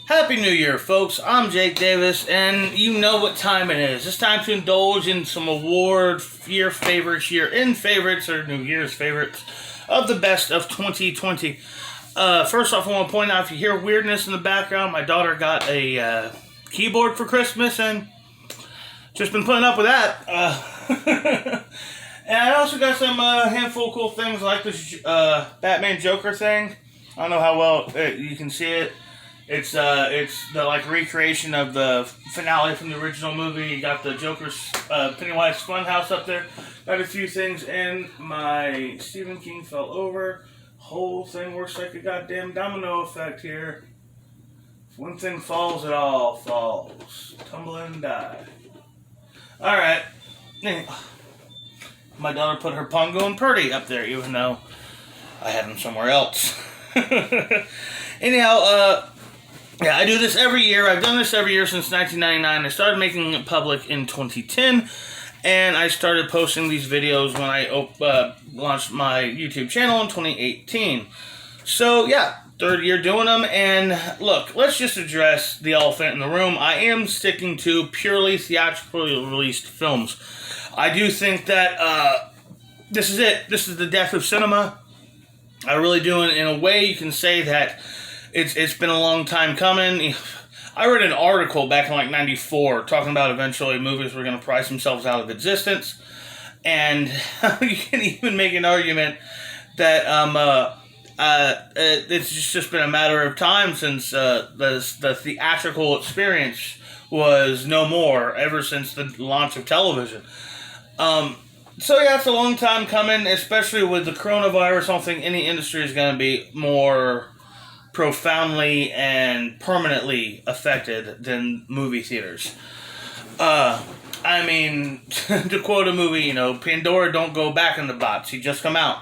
Happy New Year, folks. I'm Jake Davis, and you know what time it is. It's time to indulge in some award year favorites, year-end favorites, or New Year's favorites of the best of 2020. First off, I want to point out, if you hear weirdness in the background, my daughter got a keyboard for Christmas, and just been putting up with that. And I also got some handful of cool things like this Batman Joker thing. I don't know how well you can see it. It's the recreation of the finale from the original movie. You got the Joker's Pennywise Funhouse up there. Got a few things, and my Stephen King fell over. Whole thing works like a goddamn domino effect here. If one thing falls, it all falls. Tumble and die. Alright. My daughter put her Pongo and Purdy up there, even though I had them somewhere else. Anyhow, yeah, I do this every year. I've done this every year since 1999. I started making it public in 2010, and I started posting these videos when I launched my YouTube channel in 2018. So, yeah, third year doing them, and look, let's just address the elephant in the room. I am sticking to purely theatrically released films. I do think that this is it. This is the death of cinema. I really do. In a way, you can say that it's been a long time coming. I read an article back in like 94 talking about eventually movies were going to price themselves out of existence. And you can even make an argument that it's just been a matter of time since the theatrical experience was no more ever since the launch of television. So yeah, it's a long time coming, especially with the coronavirus. I don't think any industry is going to be more profoundly and permanently affected than movie theaters. I mean, to quote a movie, Pandora don't go back in the box. He just come out.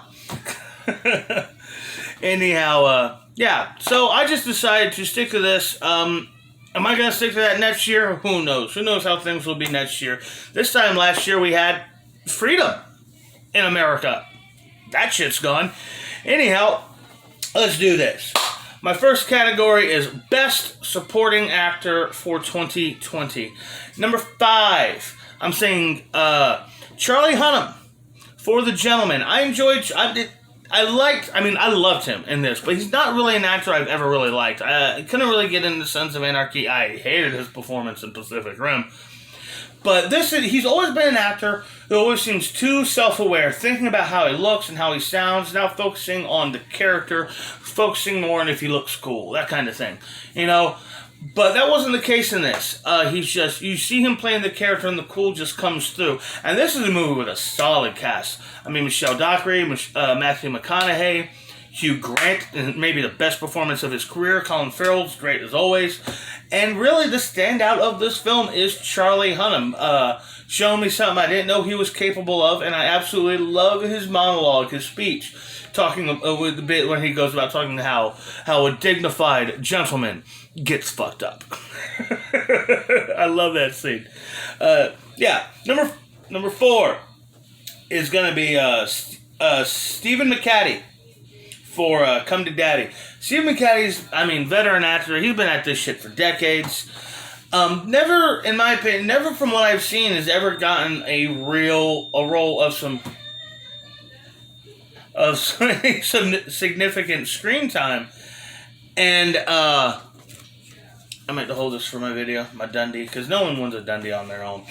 Anyhow, yeah. So I just decided to stick to this. Am I going to stick to that next year? Who knows? Who knows how things will be next year? This time last year we had freedom in America. That shit's gone. Anyhow, let's do this. My first category is Best Supporting Actor for 2020. Number 5, I'm saying Charlie Hunnam for The Gentleman. I loved him in this, but he's not really an actor I've ever really liked. I couldn't really get into Sons of Anarchy. I hated his performance in Pacific Rim. But he's always been an actor who always seems too self-aware, thinking about how he looks and how he sounds, now focusing on the character, focusing more on if he looks cool, that kind of thing. But that wasn't the case in this. You see him playing the character and the cool just comes through. And this is a movie with a solid cast. I mean, Michelle Dockery, Matthew McConaughey, Hugh Grant, and maybe the best performance of his career. Colin Farrell's great as always. And really, the standout of this film is Charlie Hunnam, showing me something I didn't know he was capable of, and I absolutely love his monologue, his speech, talking with the bit when he goes about talking how a dignified gentleman gets fucked up. I love that scene. Yeah, number 4 is going to be Stephen McCaddy for Come to Daddy. Stephen McCaddy's, veteran actor. He's been at this shit for decades. Never, in my opinion, never from what I've seen has ever gotten a role of some significant screen time. And I meant to hold this for my video, my Dundee, because no one wins a Dundee on their own.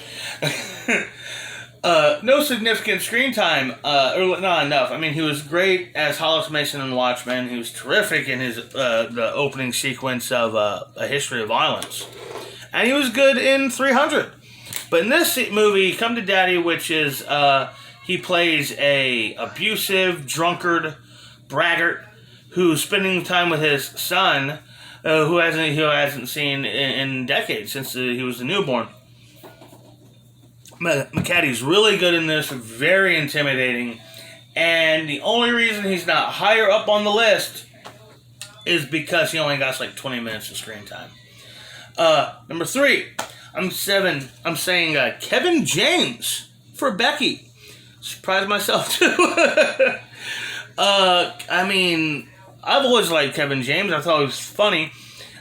No significant screen time, or not enough. He was great as Hollis Mason in Watchmen. He was terrific in his the opening sequence of A History of Violence. And he was good in 300. But in this movie, Come to Daddy, which is, he plays a abusive, drunkard, braggart who's spending time with his son, who hasn't seen in decades, since he was a newborn. McCaddy's really good in this, very intimidating, and the only reason he's not higher up on the list is because he only got like 20 minutes of screen time. Number 3, I'm saying Kevin James for Becky. Surprised myself too. I've always liked Kevin James. I thought he was funny.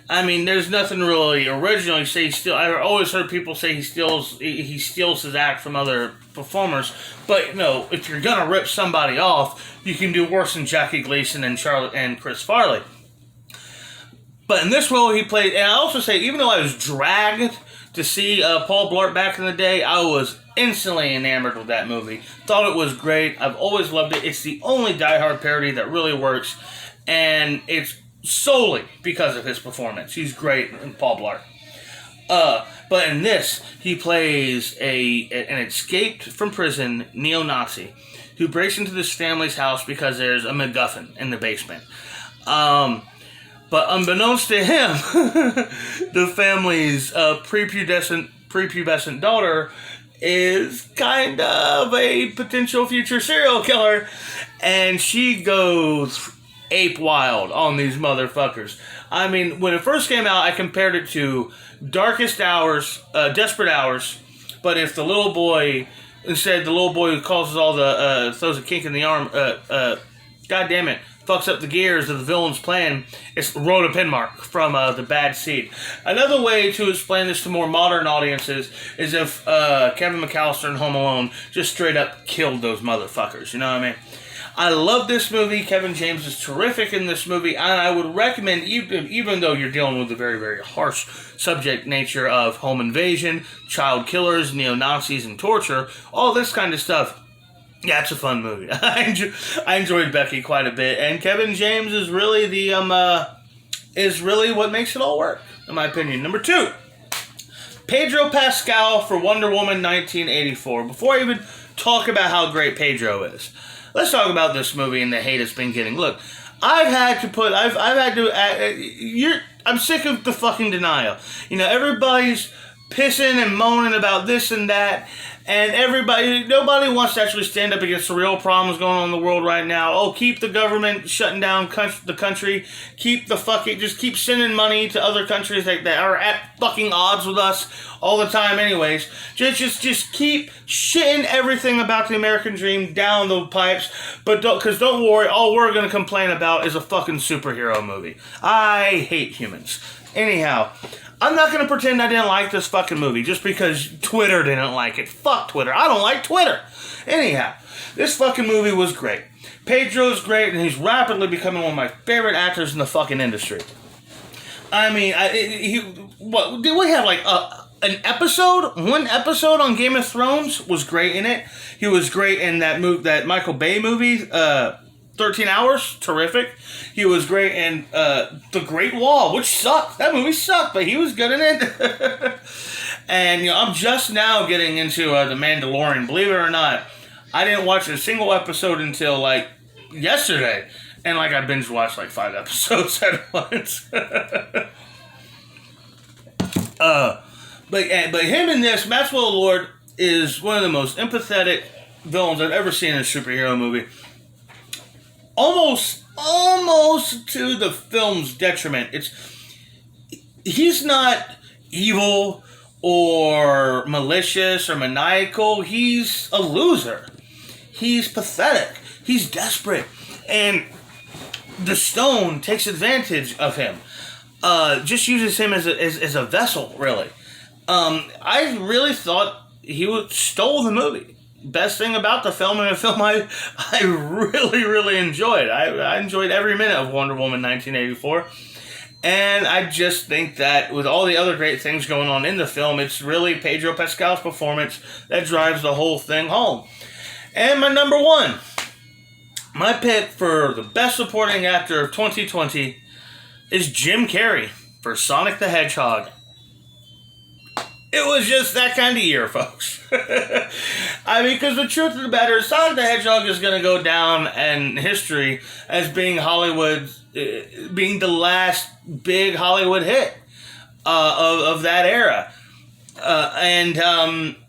I mean, there's nothing really original. You say I always heard people say he steals his act from other performers. But if you're gonna rip somebody off, you can do worse than Jackie Gleason and Chris Farley. But in this role, he played. And I also say, even though I was dragged to see Paul Blart back in the day, I was instantly enamored with that movie. Thought it was great. I've always loved it. It's the only Die Hard parody that really works, and it's solely because of his performance. He's great in Paul Blart. But in this, he plays an escaped from prison neo-Nazi who breaks into this family's house because there's a MacGuffin in the basement. But unbeknownst to him, the family's prepubescent daughter is kind of a potential future serial killer, and she goes ape wild on these motherfuckers. I mean, when it first came out, I compared it to Darkest Hours, Desperate Hours, but if the little boy who causes all the, throws a kink in the arm, God damn it, fucks up the gears of the villain's plan, it's Rhoda Penmark from The Bad Seed. Another way to explain this to more modern audiences is if Kevin McAllister in Home Alone just straight up killed those motherfuckers, you know what I mean? I love this movie. Kevin James is terrific in this movie, and I would recommend, even though you're dealing with the very, very harsh subject nature of home invasion, child killers, neo-Nazis, and torture, all this kind of stuff, yeah, it's a fun movie. I enjoyed Becky quite a bit, and Kevin James is really what makes it all work, in my opinion. Number 2, Pedro Pascal for Wonder Woman 1984. Before I even talk about how great Pedro is, let's talk about this movie and the hate it's been getting. Look, I'm sick of the fucking denial. Everybody's pissing and moaning about this and that, and nobody wants to actually stand up against the real problems going on in the world right now. Oh, keep the government shutting down the country. Just keep sending money to other countries that are at fucking odds with us all the time anyways. Just keep shitting everything about the American dream down the pipes, but don't worry, all we're going to complain about is a fucking superhero movie. I hate humans. Anyhow, I'm not going to pretend I didn't like this fucking movie just because Twitter didn't like it. Fuck Twitter. I don't like Twitter. Anyhow, this fucking movie was great. Pedro's great, and he's rapidly becoming one of my favorite actors in the fucking industry. I mean, did we have like one episode on Game of Thrones was great in it. He was great in that Michael Bay movie, 13 Hours, terrific. He was great in The Great Wall, which sucked. That movie sucked, but he was good in it. And I'm just now getting into The Mandalorian. Believe it or not, I didn't watch a single episode until like yesterday, and like I binge watched like 5 episodes at once. But him in this, Maxwell Lord is one of the most empathetic villains I've ever seen in a superhero movie. Almost to the film's detriment. He's not evil or malicious or maniacal. He's a loser. He's pathetic. He's desperate. And the stone takes advantage of him. Just uses him as a vessel, really. I really thought he stole the movie. Best thing about the film, and a film I really, really enjoyed. I enjoyed every minute of Wonder Woman 1984. And I just think that with all the other great things going on in the film, it's really Pedro Pascal's performance that drives the whole thing home. And my number 1, my pick for the best supporting actor of 2020 is Jim Carrey for Sonic the Hedgehog. It was just that kind of year, folks. I mean, because the truth of the matter is, Sonic the Hedgehog is going to go down in history as being being the last big Hollywood hit of that era.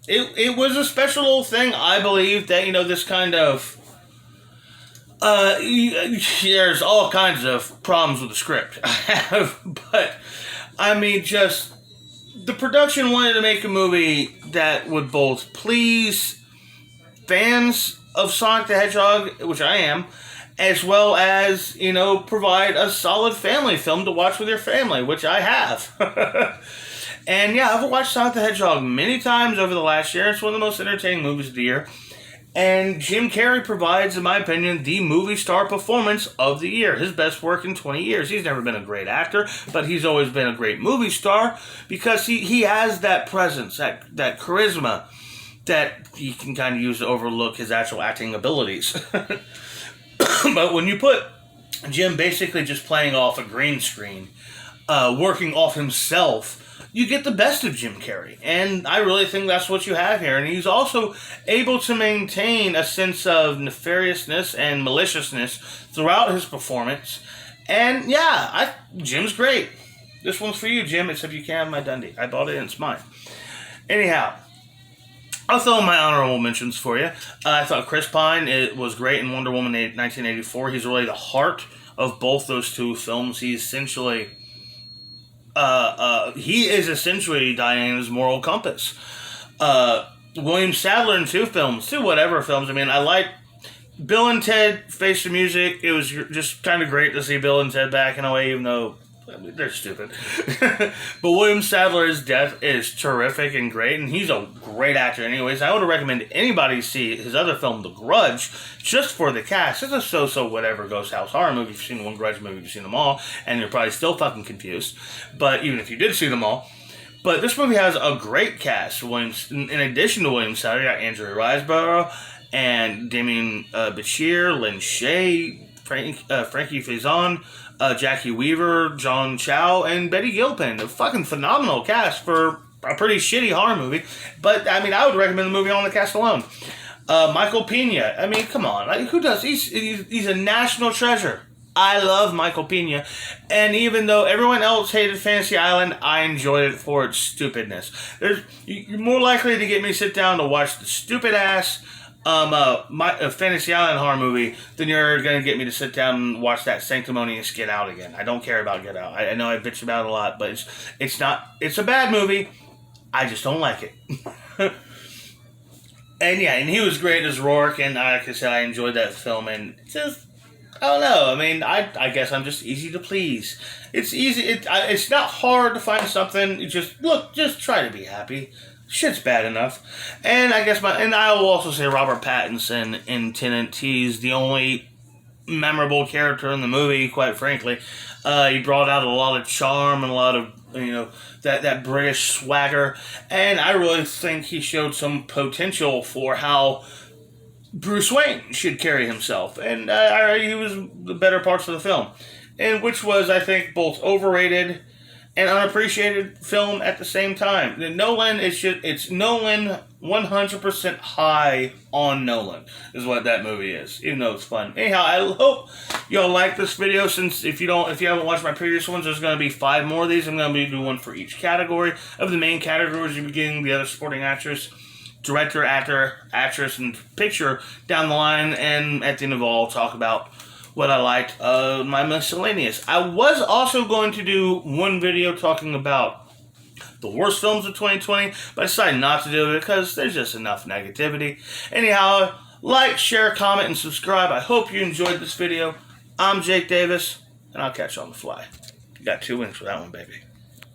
It was a special little thing. I believe that, this kind of... there's all kinds of problems with the script. But, I mean, just... The production wanted to make a movie that would both please fans of Sonic the Hedgehog, which I am, as well as, provide a solid family film to watch with your family, which I have. And yeah, I've watched Sonic the Hedgehog many times over the last year. It's one of the most entertaining movies of the year. And Jim Carrey provides, in my opinion, the movie star performance of the year. His best work in 20 years. He's never been a great actor, but he's always been a great movie star because he has that presence, that charisma that you can kind of use to overlook his actual acting abilities. But when you put Jim basically just playing off a green screen, working off himself, you get the best of Jim Carrey. And I really think that's what you have here. And he's also able to maintain a sense of nefariousness and maliciousness throughout his performance. And yeah, Jim's great. This one's for you, Jim, except you can't have my Dundee. I bought it and it's mine. Anyhow, I'll throw in my honorable mentions for you. I thought Chris Pine was great in Wonder Woman 1984. He's really the heart of both those two films. He is essentially Diana's moral compass. William Sadler in two whatever films. I mean, I like Bill and Ted Face the Music. It was just kind of great to see Bill and Ted back in a way, even though they're stupid. But William Sadler's death is terrific and great, and he's a great actor anyways. I would recommend anybody see his other film, The Grudge, just for the cast. It's a so-so whatever ghost house horror movie. If you've seen one Grudge movie, you've seen them all, and you're probably still fucking confused. But even if you did see them all. But this movie has a great cast. In addition to William Sadler, you got Andrew Riseborough, and Damien Bashir, Lynn Shay, Frankie Faison, Jackie Weaver, John Chow, and Betty Gilpin. A fucking phenomenal cast for a pretty shitty horror movie. But, I mean, I would recommend the movie on the cast alone. Michael Pena. I mean, come on. Like, who does? He's a national treasure. I love Michael Pena. And even though everyone else hated Fantasy Island, I enjoyed it for its stupidness. You're more likely to get me to sit down to watch the stupid-ass Fantasy Island horror movie than you're going to get me to sit down and watch that sanctimonious Get Out again. I don't care about Get Out. I know I bitch about it a lot, but it's a bad movie. I just don't like it. And yeah, and he was great as Rourke, and like I said, I enjoyed that film, and just, I don't know, I mean, I guess I'm just easy to please. It's easy, it's not hard to find something, just try to be happy. Shit's bad enough. And I guess I will also say Robert Pattinson in Tenet. He's the only memorable character in the movie, quite frankly. He brought out a lot of charm and a lot of, that British swagger. And I really think he showed some potential for how Bruce Wayne should carry himself. And he was the better parts of the film. And which was, I think, both overrated and unappreciated film at the same time. Nolan, it's Nolan 100% high on Nolan is what that movie is, even though it's fun. Anyhow, I hope y'all like this video. Since if you haven't watched my previous ones, there's going to be 5 more of these. I'm going to be doing one for each category. Of the main categories, you're beginning the other supporting actress, director, actor, actress, and picture down the line, and at the end of all, I'll talk about what I liked, my miscellaneous. I was also going to do one video talking about the worst films of 2020, but I decided not to do it because there's just enough negativity. Anyhow, like, share, comment, and subscribe. I hope you enjoyed this video. I'm Jake Davis, and I'll catch you on the fly. You got 2 wins for that one, baby.